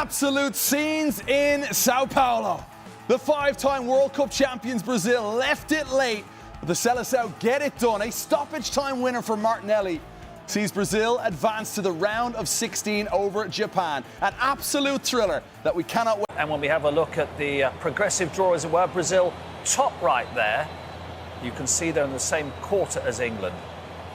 Absolute scenes in Sao Paulo. The five-time World Cup champions Brazil left it late, but the Seleção get it done. A stoppage time winner for Martinelli sees Brazil advance to the round of 16 over Japan. An absolute thriller that we cannot wait. And when we have a look at the progressive draw, as it were, Brazil top right there, you can see they're in the same quarter as England.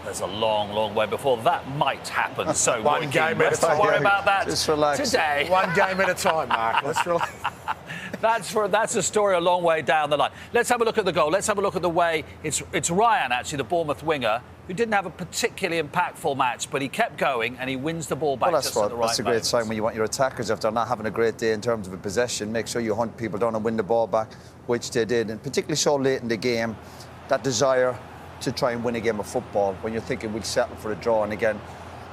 There's a long, long way before that might happen. So one game at a time. Don't worry about that Just relax. today. One game at a time, Mark. Let's relax. That's a story a long way down the line. Let's have a look at the goal. Let's have a look at the way it's Ryan, actually, the Bournemouth winger, who didn't have a particularly impactful match, but he kept going and he wins the ball back just at the right That's a great sign when you want your attackers, if they're not having a great day in terms of a possession, make sure you hunt people down and win the ball back, which they did, and particularly so late in the game, that desire to try and win a game of football when you're thinking we'll settle for a draw. And again,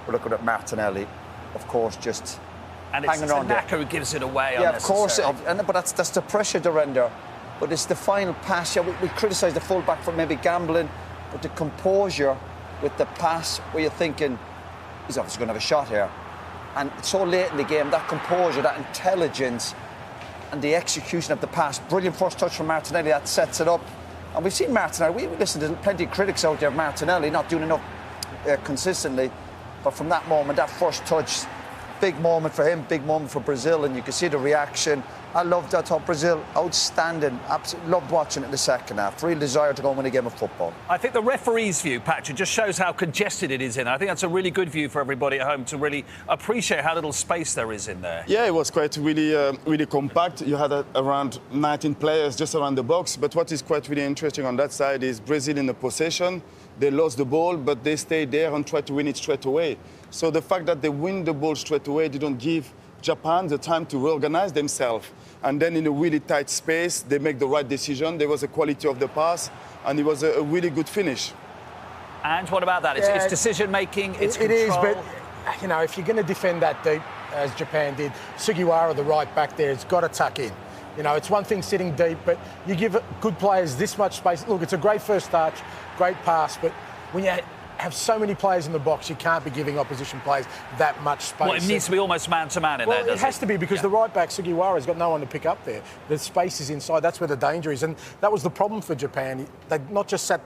we're looking at Martinelli, of course, just and it's hanging around there. Tanaka who gives it away. Yeah, of course, but that's the pressure they're under. But it's the final pass. Yeah, we criticise the fullback for maybe gambling, but the composure with the pass where you're thinking he's obviously going to have a shot here, and it's so late in the game, that composure, that intelligence, and the execution of the pass. Brilliant first touch from Martinelli that sets it up. And we've seen Martinelli, we listen to plenty of critics out there of Martinelli not doing enough consistently, but from that moment, that first touch, big moment for him, big moment for Brazil, and you can see the reaction. I loved that. I thought Brazil, outstanding. Absolutely loved watching it in the second half. Real desire to go and win a game of football. I think the referee's view, Patrick, just shows how congested it is in. I think that's a really good view for everybody at home to really appreciate how little space there is in there. Yeah, it was quite really compact. You had around 19 players just around the box. But what is quite really interesting on that side is Brazil in the possession. They lost the ball, but they stayed there and tried to win it straight away. So the fact that they win the ball straight away didn't give Japan the time to reorganize themselves. And then in a really tight space, they make the right decision. There was a quality of the pass, and it was a really good finish. And what about that? It's decision-making, it's control. It is, but, you know, if you're going to defend that deep, as Japan did, Sugiwara, the right back there, has got to tuck in. You know, it's one thing sitting deep, but you give good players this much space. Look, it's a great first touch, great pass, but when you have so many players in the box, you can't be giving opposition players that much space. Well, it needs to be almost man-to-man in there, doesn't it? It has to be, because the right back, Sugiwara's got no one to pick up there. The space is inside. That's where the danger is. And that was the problem for Japan. They not just sat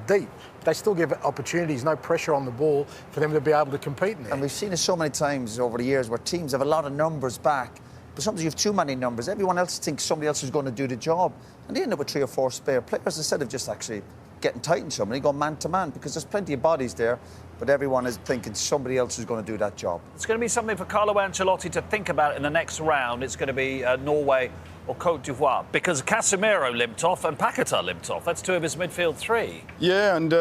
deep, they still give opportunities, no pressure on the ball for them to be able to compete in there. And we've seen it so many times over the years where teams have a lot of numbers back, but sometimes you have too many numbers. Everyone else thinks somebody else is going to do the job, and they end up with 3 or 4 spare players instead of just actually getting tight in somebody, go man-to-man, because there's plenty of bodies there, but everyone is thinking somebody else is going to do that job. It's going to be something for Carlo Ancelotti to think about in the next round. It's going to be Norway or Cote d'Ivoire, because Casemiro limped off and Paquetá limped off. That's 2 of his midfield 3. Yeah, and,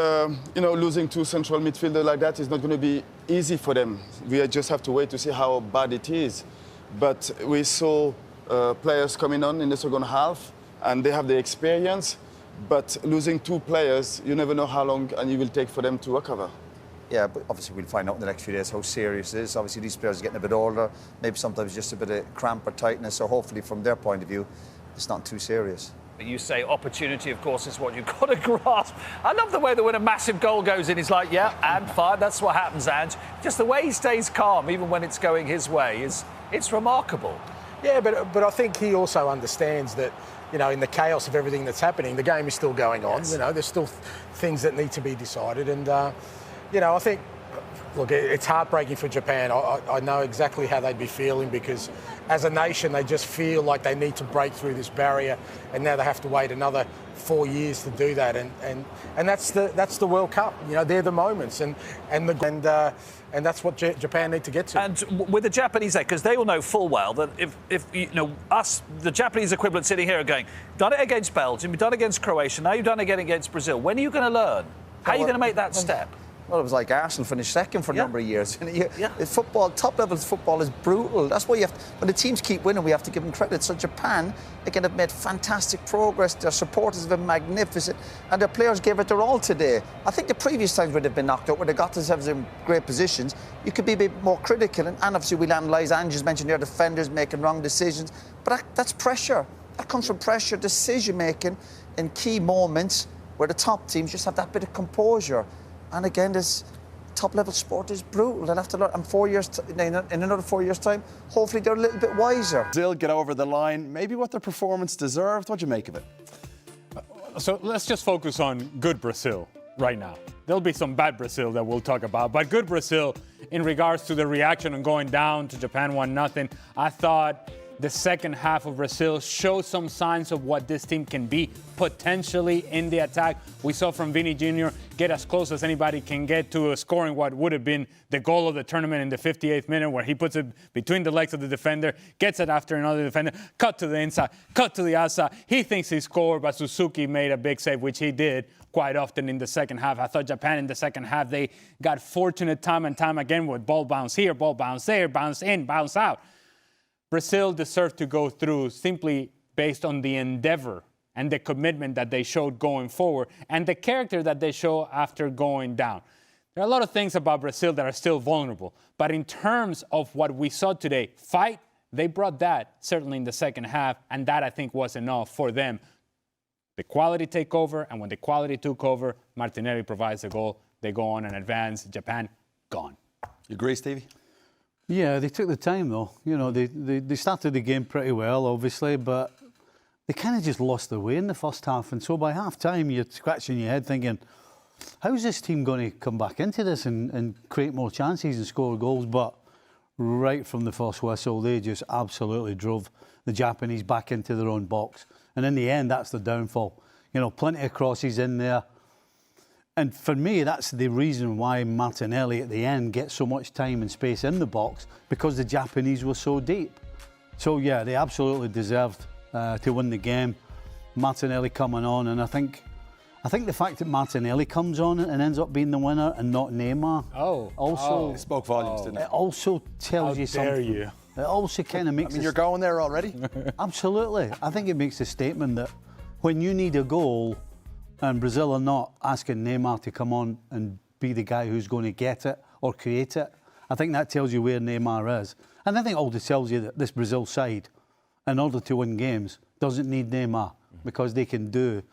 you know, losing 2 central midfielders like that is not going to be easy for them. We just have to wait to see how bad it is. But we saw players coming on in the second half, and they have the experience. But losing 2 players, you never know how long and it will take for them to recover. Yeah, but obviously we'll find out in the next few days how serious it is. Obviously these players are getting a bit older, maybe sometimes just a bit of cramp or tightness, so hopefully from their point of view, it's not too serious. But you say opportunity, of course, is what you've got to grasp. I love the way that when a massive goal goes in, he's like, yeah, and 5, that's what happens, Ange. Just the way he stays calm, even when it's going his way, it's remarkable. Yeah, but I think he also understands that, you know, in the chaos of everything that's happening, the game is still going on. Yes. You know, there's still things that need to be decided. And, you know, I think, look, it's heartbreaking for Japan. I know exactly how they'd be feeling, because as a nation, they just feel like they need to break through this barrier, and now they have to wait another 4 years to do that. And that's the World Cup. You know, they're the moments, and that's what Japan need to get to. And with the Japanese, because they all know full well that if you know us, the Japanese equivalent sitting here are going, done it against Belgium, you've done it against Croatia, now you've done it again against Brazil. When are you going to learn? How are you going to make that step? Well, it was like Arsenal finished second for a number of years. Football, top level football is brutal. That's why when the teams keep winning, we have to give them credit. So Japan, again, have made fantastic progress. Their supporters have been magnificent, and their players gave it their all today. I think the previous times where they've been knocked out, where they got themselves in great positions, you could be a bit more critical. And obviously we'll analyse, Ange's mentioned their defenders making wrong decisions. But that's pressure. That comes from pressure, decision-making in key moments where the top teams just have that bit of composure. And again, there's top-level sport is brutal. They'll have to learn. And 4 years, in another 4 years' time, hopefully they're a little bit wiser. Brazil get over the line, maybe what their performance deserved. What do you make of it? So let's just focus on good Brazil right now. There'll be some bad Brazil that we'll talk about, but good Brazil in regards to the reaction and going down to Japan 1-0. I thought the second half of Brazil showed some signs of what this team can be potentially in the attack. We saw from Vini Jr. get as close as anybody can get to scoring what would have been the goal of the tournament in the 58th minute, where he puts it between the legs of the defender, gets it after another defender, cut to the inside, cut to the outside. He thinks he scored, but Suzuki made a big save, which he did quite often in the second half. I thought Japan in the second half, they got fortunate time and time again with ball bounce here, ball bounce there, bounce in, bounce out. Brazil deserved to go through simply based on the endeavor and the commitment that they showed going forward and the character that they show after going down. There are a lot of things about Brazil that are still vulnerable, but in terms of what we saw today, fight, they brought that certainly in the second half, and that I think was enough for them. The quality take over, and when the quality took over, Martinelli provides the goal. They go on and advance. Japan, gone. You agree, Stevie? Yeah, they took the time, though. You know, they started the game pretty well, obviously, but they kind of just lost their way in the first half. And so by half-time, you're scratching your head thinking, how's this team going to come back into this and create more chances and score goals? But right from the first whistle, they just absolutely drove the Japanese back into their own box. And in the end, that's the downfall. You know, plenty of crosses in there. And for me, that's the reason why Martinelli at the end gets so much time and space in the box, because the Japanese were so deep. So, yeah, they absolutely deserved to win the game. Martinelli coming on, and I think the fact that Martinelli comes on and ends up being the winner and not Neymar It spoke volumes, didn't it? It also tells you something. How dare you? It also kind of makes I mean, you're going there already? Absolutely. I think it makes a statement that when you need a goal and Brazil are not asking Neymar to come on and be the guy who's going to get it or create it, I think that tells you where Neymar is. And I think it also tells you that this Brazil side, in order to win games, doesn't need Neymar, because they can do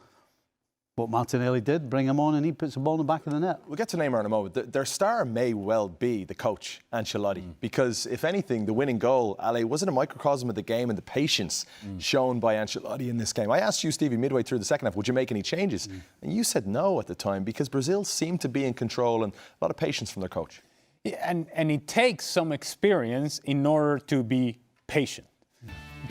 what Martinelli did, bring him on and he puts the ball in the back of the net. We'll get to Neymar in a moment. Their star may well be the coach, Ancelotti, because if anything, the winning goal, Ale, wasn't a microcosm of the game and the patience shown by Ancelotti in this game. I asked you, Stevie, midway through the second half, would you make any changes? And you said no at the time, because Brazil seemed to be in control and a lot of patience from their coach. Yeah, and it takes some experience in order to be patient,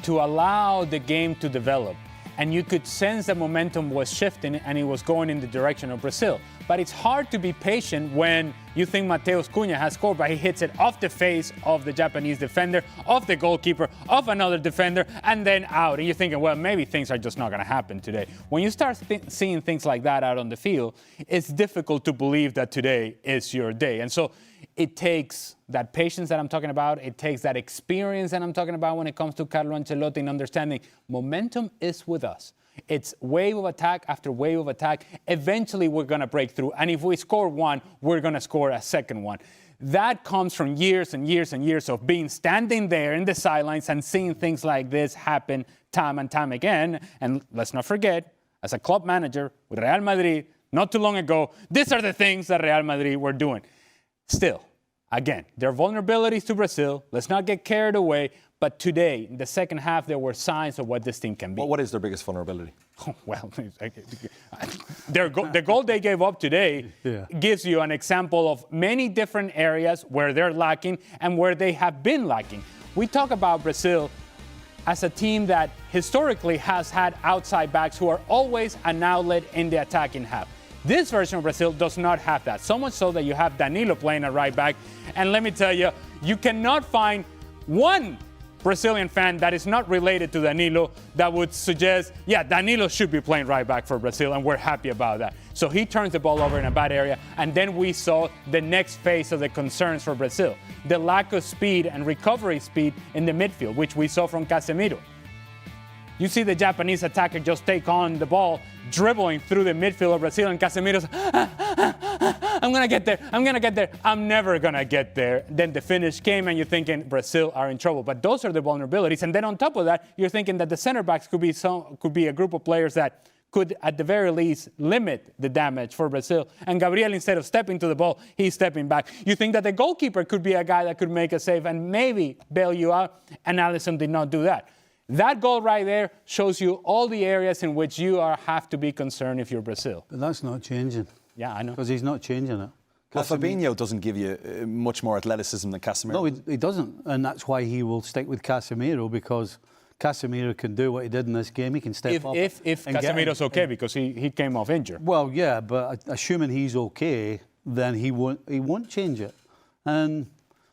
to allow the game to develop. And you could sense the momentum was shifting and it was going in the direction of Brazil. But it's hard to be patient when you think Matheus Cunha has scored, but he hits it off the face of the Japanese defender, off the goalkeeper, off another defender, and then out. And you're thinking, well, maybe things are just not going to happen today. When you start seeing things like that out on the field, it's difficult to believe that today is your day. And so it takes that patience that I'm talking about. It takes that experience that I'm talking about when it comes to Carlo Ancelotti and understanding momentum is with us. It's wave of attack after wave of attack. Eventually, we're going to break through. And if we score one, we're going to score a second one. That comes from years and years and years of standing there in the sidelines and seeing things like this happen time and time again. And let's not forget, as a club manager with Real Madrid, not too long ago, these are the things that Real Madrid were doing. Still, again, there are vulnerabilities to Brazil. Let's not get carried away. But today, in the second half, there were signs of what this team can be. Well, what is their biggest vulnerability? Well, the goal they gave up today gives you an example of many different areas where they're lacking and where they have been lacking. We talk about Brazil as a team that historically has had outside backs who are always an outlet in the attacking half. This version of Brazil does not have that. So much so that you have Danilo playing at right back. And let me tell you, you cannot find one Brazilian fan that is not related to Danilo that would suggest, yeah, Danilo should be playing right back for Brazil, and we're happy about that. So he turns the ball over in a bad area, and then we saw the next phase of the concerns for Brazil, the lack of speed and recovery speed in the midfield, which we saw from Casemiro. You see the Japanese attacker just take on the ball, dribbling through the midfield of Brazil, and Casemiro's, I'm going to get there, I'm never going to get there. Then the finish came, and you're thinking Brazil are in trouble. But those are the vulnerabilities. And then on top of that, you're thinking that the center backs could be a group of players that could at the very least limit the damage for Brazil. And Gabriel, instead of stepping to the ball, he's stepping back. You think that the goalkeeper could be a guy that could make a save and maybe bail you out, and Alisson did not do that. That goal right there shows you all the areas in which you have to be concerned if you're Brazil. But that's not changing. Yeah, I know. Because he's not changing it. Well, Fabinho doesn't give you much more athleticism than Casemiro. No, he doesn't. And that's why he will stick with Casemiro, because Casemiro can do what he did in this game. He can step up. If Casemiro's okay, because he came off injured. Well, yeah, but assuming he's okay, then he won't change it. And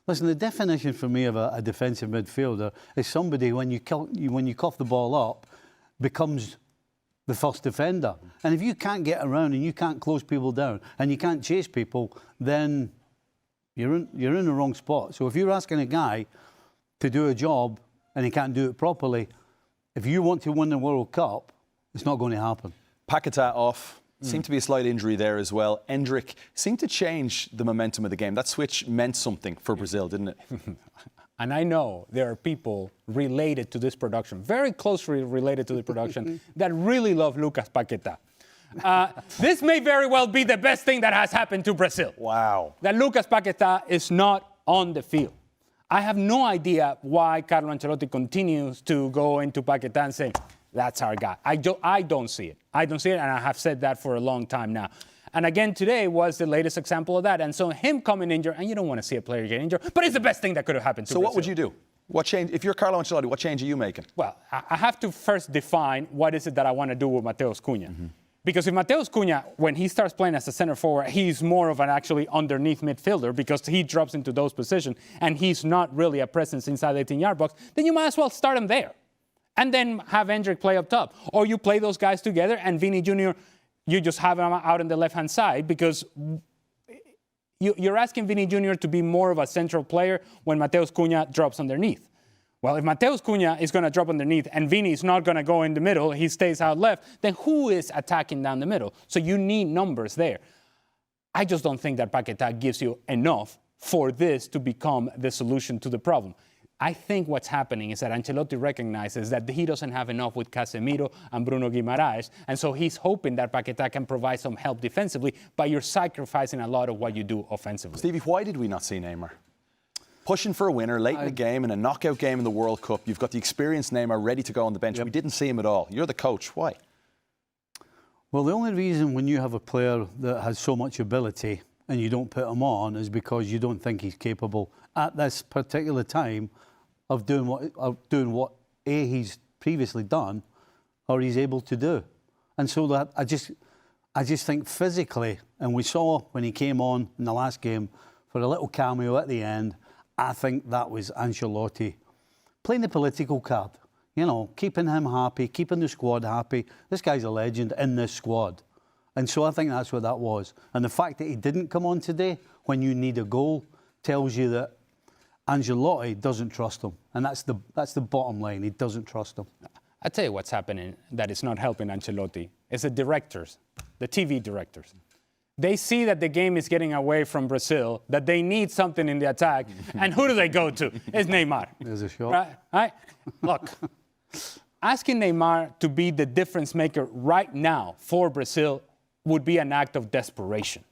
listen, the definition for me of a defensive midfielder is somebody, when you cough the ball up, becomes the first defender. And if you can't get around and you can't close people down and you can't chase people, then you're in the wrong spot. So if you're asking a guy to do a job and he can't do it properly, if you want to win the World Cup, it's not going to happen. Paquetá off. Seemed to be a slight injury there as well. Endrick seemed to change the momentum of the game. That switch meant something for Brazil, didn't it? And I know there are people related to this production, very closely related to the production, that really love Lucas Paquetá. This may very well be the best thing that has happened to Brazil. Wow. That Lucas Paquetá is not on the field. I have no idea why Carlo Ancelotti continues to go into Paquetá and say, that's our guy. I don't see it. I don't see it, and I have said that for a long time now. And again, today was the latest example of that. And so him coming injured, and you don't want to see a player get injured, but it's the best thing that could have happened to Brazil. So what would you do? What change? If you're Carlo Ancelotti, what change are you making? Well, I have to first define what is it that I want to do with Mateus Cunha. Mm-hmm. Because if Mateus Cunha, when he starts playing as a center forward, he's more of an actually underneath midfielder because he drops into those positions and he's not really a presence inside the 18-yard box, then you might as well start him there. And then have Endrick play up top. Or you play those guys together and Vini Jr., you just have him out on the left-hand side because you're asking Vini Jr. to be more of a central player when Mateus Cunha drops underneath. Well, if Mateus Cunha is going to drop underneath and Vini is not going to go in the middle, he stays out left, then who is attacking down the middle? So you need numbers there. I just don't think that Paquetá gives you enough for this to become the solution to the problem. I think what's happening is that Ancelotti recognizes that he doesn't have enough with Casemiro and Bruno Guimaraes, and so he's hoping that Paquetá can provide some help defensively, but you're sacrificing a lot of what you do offensively. Stevie, why did we not see Neymar? Pushing for a winner late in the game, in a knockout game in the World Cup. You've got the experienced Neymar ready to go on the bench. Yep. We didn't see him at all. You're the coach. Why? Well, the only reason when you have a player that has so much ability and you don't put him on is because you don't think he's capable at this particular time of doing what he's previously done or he's able to do. And so that I just think physically, and we saw when he came on in the last game for a little cameo at the end, I think that was Ancelotti playing the political card. You know, keeping him happy, keeping the squad happy. This guy's a legend in this squad. And so I think that's what that was. And the fact that he didn't come on today when you need a goal tells you that Ancelotti doesn't trust him. And that's the bottom line. He doesn't trust him. I tell you what's happening that is not helping Ancelotti. It's the directors, the TV directors. They see that the game is getting away from Brazil, that they need something in the attack, and who do they go to? It's Neymar. There's a shot. Right? Look, asking Neymar to be the difference maker right now for Brazil would be an act of desperation.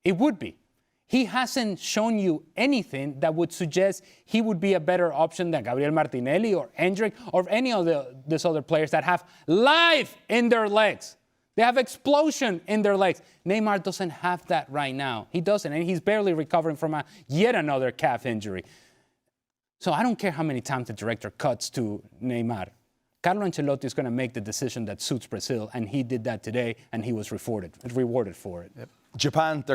It would be. He hasn't shown you anything that would suggest he would be a better option than Gabriel Martinelli or Endrick or any of these other players that have life in their legs. They have explosion in their legs. Neymar doesn't have that right now. He doesn't, and he's barely recovering from yet another calf injury. So I don't care how many times the director cuts to Neymar. Carlo Ancelotti is going to make the decision that suits Brazil, and he did that today, and he was rewarded for it. Japan, they're